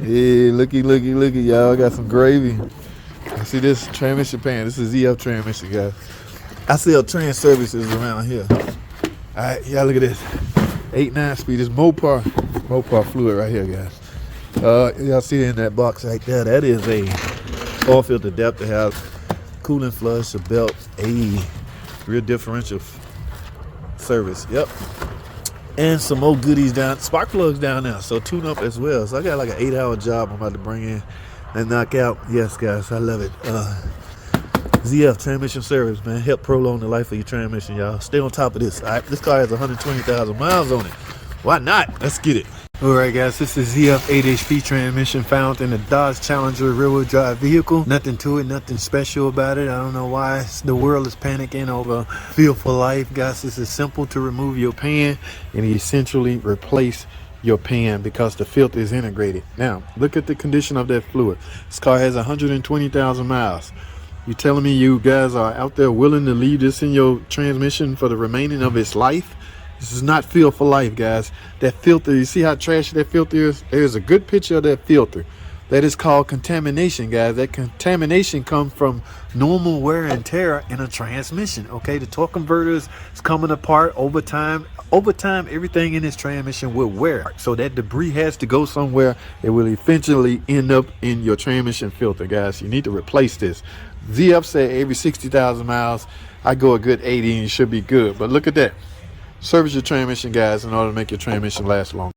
Yeah, looky, y'all. Got some gravy. I see this transmission pan. This is ZF transmission, guys. I sell trans services around here. All right, y'all look at this. 8.9 speed. This Mopar fluid right here, guys. Y'all see it in that box right there. That is a oil filter adapter. Has coolant flush, a belt, a rear differential service. Yep. And some more goodies down, spark plugs down there. So tune up as well. So I got like an 8-hour job I'm about to bring in and knock out. Yes, guys, I love it. ZF transmission service, man. Help prolong the life of your transmission, y'all. Stay on top of this. All right, this car has 120,000 miles on it. Why not? Let's get it. All right, guys, this is ZF 8HP transmission found in a Dodge Challenger rear-wheel drive vehicle. Nothing to it, nothing special about it. I don't know why the world is panicking over Feel for Life. Guys, this is simple to remove your pan and essentially replace your pan because the filter is integrated. Now, look at the condition of that fluid. This car has 120,000 miles. You telling me you guys are out there willing to leave this in your transmission for the remaining of its life? This is not Feel for Life, guys. That filter, you see how trashy that filter is? There's a good picture of that filter. That is called contamination, guys. That contamination comes from normal wear and tear in a transmission. Okay, the torque converters is coming apart over time. Over time, everything in this transmission will wear. So that debris has to go somewhere. It will eventually end up in your transmission filter, guys. You need to replace this. ZF said every 60,000 miles. I go a good 80 and you should be good. But look at that. Service your transmission, guys, in order to make your transmission last long.